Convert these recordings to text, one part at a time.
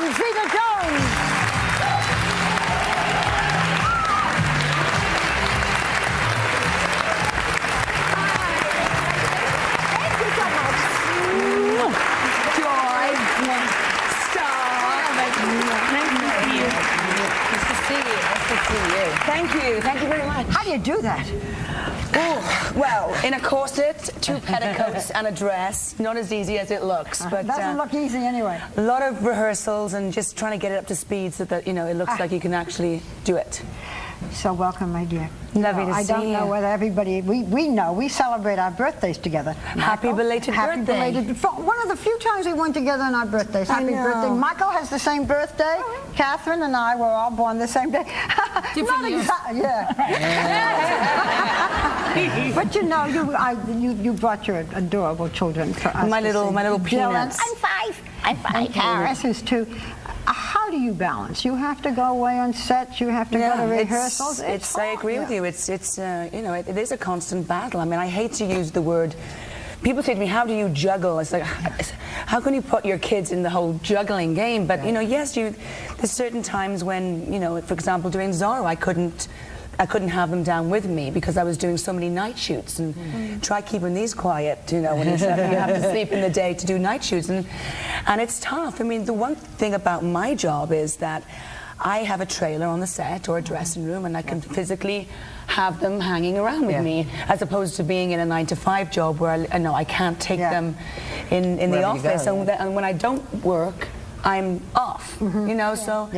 welcome Zeta Jones. Thank you. Thank you very much. How do you do that? Oh, well, in a corset, 2 petticoats, and a dress. Not as easy as it looks, but doesn't look easy anyway. a lot of rehearsals and just trying to get it up to speed so that it looks like you can actually do it. So welcome, my dear. Lovely to I see don't know you. whether everybody, we know, we celebrate our birthdays together. Happy belated Happy birthday. belated. One of the few times we went together on our birthdays. Happy know. birthday. Michael has the same birthday. Catherine and I were all born the same day. Different Not years. yeah. But you brought your adorable children for us. My to little see. Dylan, peanuts. I'm 5. And Karis is 2. How do you balance? You have to go away on set. You have to go to rehearsals. It's I hard. agree with you. It's it is a constant battle. I mean, I hate to use the word. People say to me, "How do you juggle?" It's like, how can you put your kids in the whole juggling game? But yes, there's certain times when for example, doing Zorro, I couldn't have them down with me because I was doing so many night shoots and try keeping these quiet, when you have to sleep in the day to do night shoots and it's tough. I mean, the one thing about my job is that I have a trailer on the set or a dressing room and I can physically have them hanging around with me as opposed to being in a 9-to-5 job where I know I can't take them in the office and when I don't work I'm off, so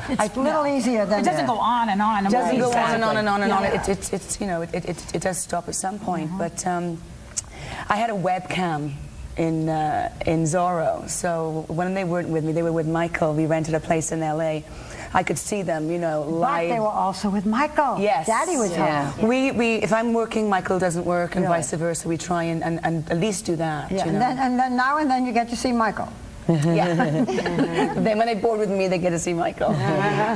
it's a little easier than it doesn't go on and on. It doesn't go on and on and on and on. It does stop at some point. But I had a webcam in Zorro, so when they weren't with me, they were with Michael. We rented a place in LA. I could see them, live. But they were also with Michael. Yes. Daddy was home. We if I'm working, Michael doesn't work, and vice versa. We try and at least do that. Yeah, and then now and then you get to see Michael. Yeah. Then when they bored with me, they get to see Michael.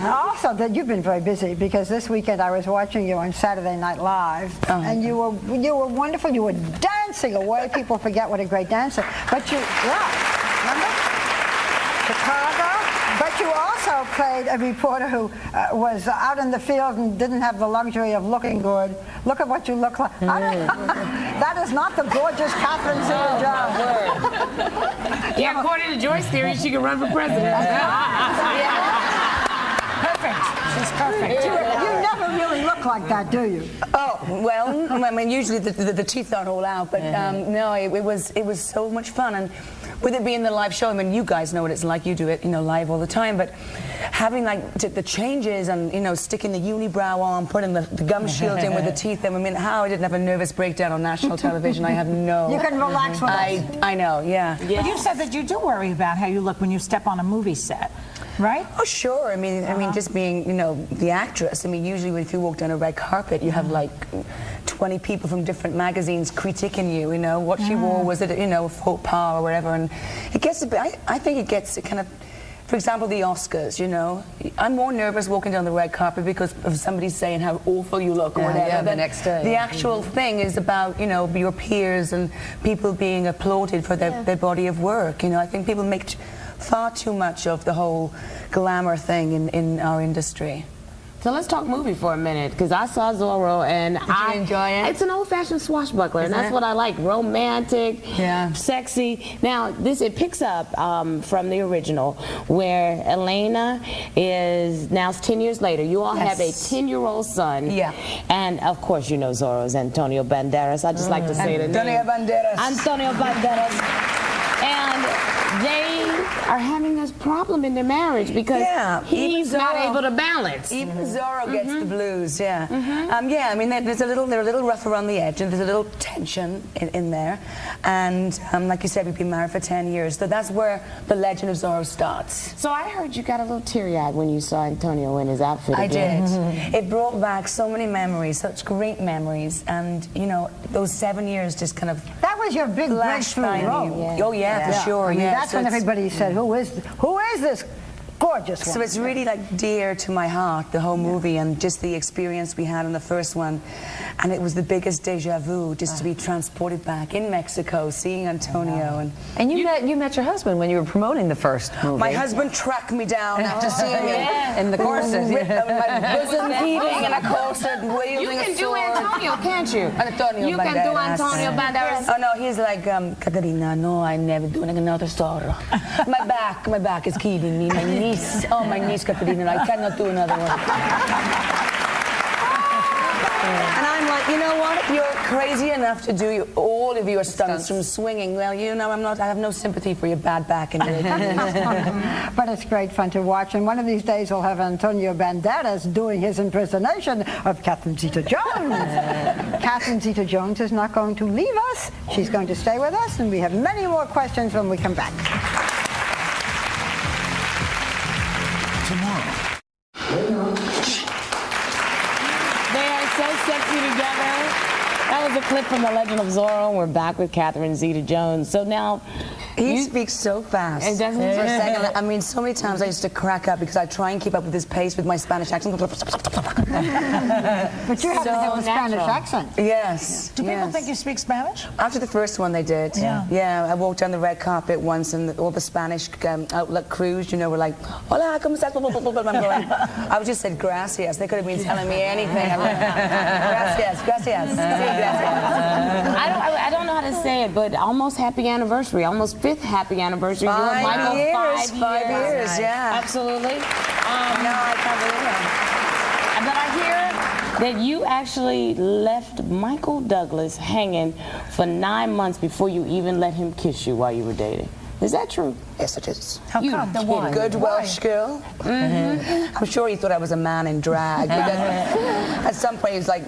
Also, that you've been very busy because this weekend I was watching you on Saturday Night Live, and you were wonderful. You were dancing away. People forget what a great dancer. But remember Chicago. But you also played a reporter who was out in the field and didn't have the luxury of looking good. Look at what you look like. That is not the gorgeous Catherine Zeta-Jones. Yeah, according to Joy's theory, she can run for president. Perfect. She's perfect. You never really look like that, do you? Oh, well, I mean, usually the teeth aren't all out, but no, it was so much fun. And with it being the live show, I mean, you guys know what it's like. You do it, live all the time. But having the changes and sticking the unibrow on, putting the gum shield in with the teeth in. I mean, how I didn't have a nervous breakdown on national television, I have no. You can relax with us. I know, yeah. But you said that you do worry about how you look when you step on a movie set, right? Oh, sure. I mean, just being, the actress. I mean, usually if you walk down a red carpet, you have like 20 people from different magazines critiquing you. What she wore, was it, faux pas or whatever, and it gets a bit. I think it gets kind of. For example, the Oscars, I'm more nervous walking down the red carpet because of somebody saying how awful you look or whatever. The next day. The actual thing is about, your peers and people being applauded for their body of work. I think people make far too much of the whole glamour thing in our industry. So let's talk movie for a minute, because I saw Zorro and Did you enjoy it? It's an old-fashioned swashbuckler, and that's what I like. Romantic, sexy. Now it picks up from the original, where Elena is now 10 years later. You all have a 10-year-old son. Yeah. And of course you know Zorro's Antonio Banderas. I just like to say the name. Antonio Banderas. And they are having this problem in their marriage because he's not able to balance. Even Zorro gets the blues, I mean, they're a little rough around the edge, and there's a little tension in there. And like you said, we've been married for 10 years, so that's where the legend of Zorro starts. So I heard you got a little teary-eyed when you saw Antonio in his outfit I again. did. It brought back so many memories, such great memories, and those 7 years just kind of. That was your big breakthrough role. Oh yeah, for sure. I mean, that's when everybody said, "Who is this gorgeous gorgeous So woman. it's really like dear to my heart, the whole movie, and just the experience we had on the first one. And it was the biggest deja vu, just to be transported back in Mexico, seeing Antonio. And you met your husband when you were promoting the first movie. My husband tracked me down after seeing me. In the corset. My bosom heaving in a corset, wielding a sword. You can do Antonio, can't you? Antonio You can do Banderas. Antonio Banderas. Oh no, he's like, Caterina, no, I'm never doing another story. My back is killing me. My knees, my knees, Caterina, I cannot do another one. And I'm like, you know what? If you're crazy enough to do all of your stunts from swinging, well, you know, I have no sympathy for your bad back and your But it's great fun to watch, and one of these days we'll have Antonio Banderas doing his impersonation of Catherine Zeta-Jones. Catherine Zeta-Jones is not going to leave us. She's going to stay with us, and we have many more questions when we come back. Tomorrow. They are so sexy together. That was a clip from The Legend of Zorro. We're back with Catherine Zeta-Jones. So now... He speaks so fast. And doesn't For a second, I mean, so many times I used to crack up because I try and keep up with his pace with my Spanish accent. But you have to have a Spanish accent. Yes. Do people yes. think you speak Spanish? After the first one, they did. Yeah. Yeah, I walked down the red carpet once, and all the Spanish outlet crews, you know, were like, "Hola, cómo estás?" I'm going. I just said gracias. They could have been telling me anything. I'm like, gracias, gracias, sí, gracias. I don't know how to say it, but almost happy anniversary, almost 5th happy anniversary. You and 5 Michael, years, 5 years, yeah. Absolutely. No, I can't believe it. But I hear that you actually left Michael Douglas hanging for 9 months before you even let him kiss you while you were dating. Is that true? Yes, it is. How come? Good Welsh girl. I'm sure he thought I was a man in drag. Because at some point he was like,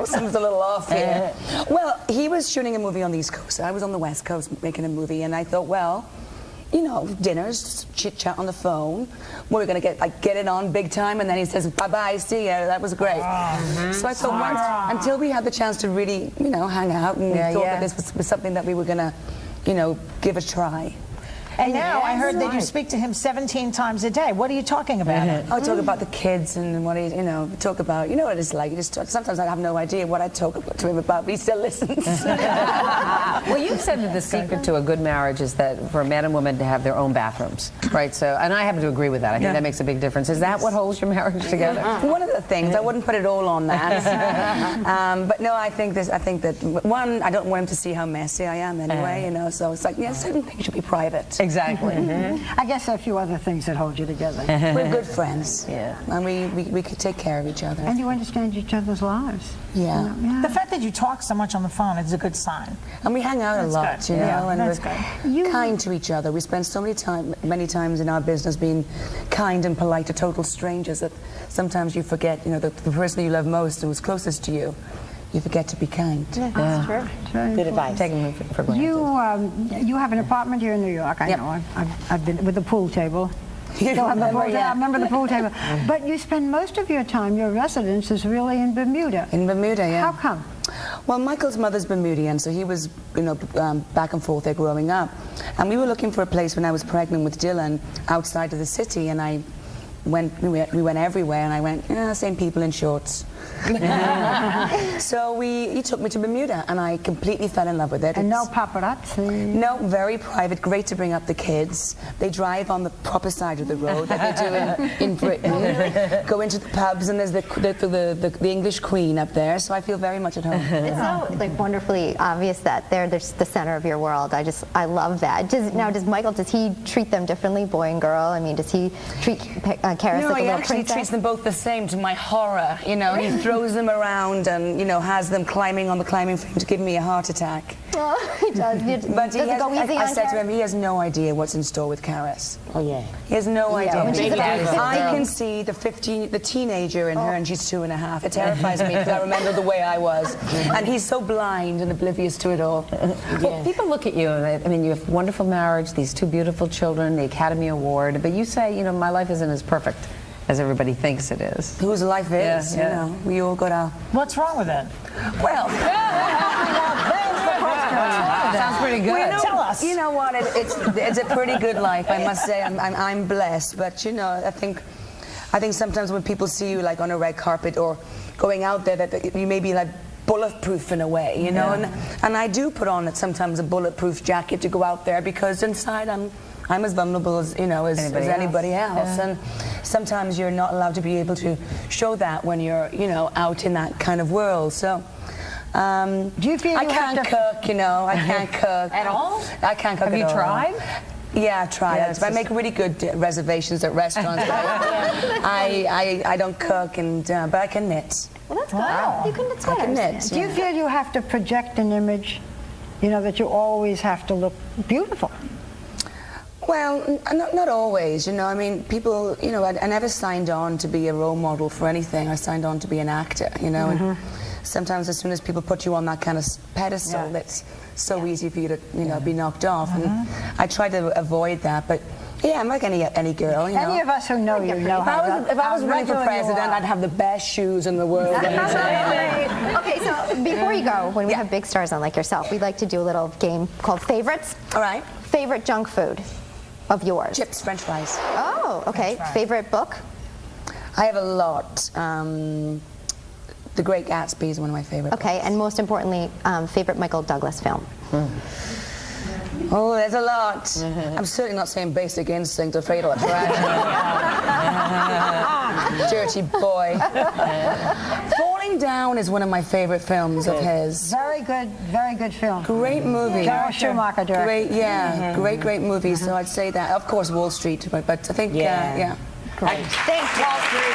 something's a little off here. Well, he was shooting a movie on the East Coast. I was on the West Coast making a movie, and I thought, well, you know, dinners, chit chat on the phone. We're gonna get it on big time, and then he says, bye-bye, see ya. That was great. So I thought, once, until we had the chance to really, you know, hang out, and we thought that this was something that we were gonna, you know, give a try. And now I heard that you speak to him 17 times a day. What are you talking about? I talk about the kids and what he, you know, talk about, you know what it's like. You just sometimes I have no idea what I talk to him about, but he still listens. Well, you said that the secret to a good marriage is that for a man and woman to have their own bathrooms, right? So, and I happen to agree with that. I think that makes a big difference. Is that what holds your marriage together? One of the things. I wouldn't put it all on that. But no, I think that one, I don't want him to see how messy I am anyway. You know, so it's like, yeah, certain things should be private. Exactly. I guess there are a few other things that hold you together. We're good friends. Yeah. And we could take care of each other. And you understand each other's lives. Yeah. The fact that you talk so much on the phone is a good sign. And we hang out a lot, good. you know, Yeah, and that's we're kind to each other. We spend so many times in our business being kind and polite to total strangers that sometimes you forget, you know, the person you love most and who's closest to you. You forget to be kind. That's true. Good advice. Taking them for granted. You have an apartment here in New York. I know. I've been with the pool table. Still have the pool table. I remember the pool table. But you spend most of your time, your residence is really in Bermuda. In Bermuda, yeah. How come? Well, Michael's mother's Bermudian, so he was, you know, back and forth there growing up. And we were looking for a place when I was pregnant with Dylan outside of the city, and we went everywhere, and I went, same people in shorts. So he took me to Bermuda, and I completely fell in love with it. And no paparazzi. No, very private, great to bring up the kids. They drive on the proper side of the road that they do in Britain. Go into the pubs, and there's the English Queen up there, so I feel very much at home. It's so wonderfully obvious that they're the center of your world. I love that. Does Michael, does he treat them differently, boy and girl? I mean, does he treat Karis like a he little actually princess? treats them both the same, to my horror. You know, he throws them around and, you know, has them climbing on the climbing frame to give me a heart attack. Oh, he does. But Does it go easy I on said to Karis? him, he has no idea what's in store with Karis. Oh, yeah. He has no idea. when she's a baby I girl. can see the teenager in her, and she's 2.5. It terrifies me because I remember the way I was. And he's so blind and oblivious to it all. Well, people look at you, and I mean, you have a wonderful marriage, these 2 beautiful children, the Academy Award, but you say, you know, my life isn't as perfect as everybody thinks it is. Whose life is, you know. We all got our... What's wrong with it? Well... Sounds pretty good. Well, Tell us. You know what? It's a pretty good life, I must say. I'm blessed, but you know, I think sometimes when people see you like on a red carpet or going out there, that you may be like bulletproof in a way, you know. And I do put on sometimes a bulletproof jacket to go out there because inside I'm as vulnerable as anybody else. And sometimes you're not allowed to be able to show that when you're out in that kind of world. So. Do you feel I can't cook, you know. I can't cook At all? I can't cook Have at you all. tried? Yeah, I tried. Yeah, I make really good reservations at restaurants. But I don't cook, but I can knit. Well, that's good. You can knit I sweaters. can knit. Do you feel you have to project an image, that you always have to look beautiful? Well, not always, you know. I mean, people, I never signed on to be a role model for anything. I signed on to be an actor, you know. And sometimes as soon as people put you on that kind of pedestal, it's so easy for you to, be knocked off. And I try to avoid that, but yeah, I'm like any girl, you know. Any of us who know you know If I was running for president, I'd have the best shoes in the world. Okay, so before you go, when we have big stars on like yourself, we'd like to do a little game called Favorites. All right. Favorite junk food of yours? Chips, French fries. Oh, okay. Favorite book? I have a lot. The Great Gatsby is one of my favorite. Okay, and most importantly, favorite Michael Douglas film? Oh, there's a lot. I'm certainly not saying Basic Instinct or Fatal Attraction. Dirty boy. Falling Down is one of my favorite films of his. Very good film. Great movie. Joel Schumacher directed. Great movie. So I'd say that. Of course, Wall Street, but I think, yeah. Great. Thanks, Wall Street.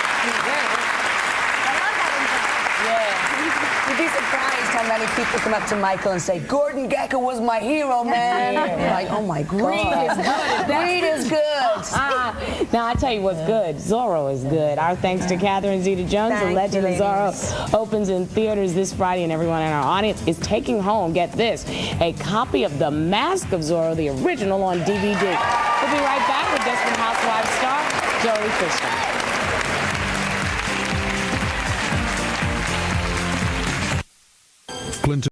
You'd be surprised how many people come up to Michael and say, Gordon Gekko was my hero, man. Like, oh my God. Reed is good. Now, I tell you what's good. Zorro is good. Our thanks to Catherine Zeta-Jones. The Legend of Zorro opens in theaters this Friday, and everyone in our audience is taking home, get this, a copy of The Mask of Zorro, the original, on DVD. We'll be right back with Desperate Housewives star Joey Fisher.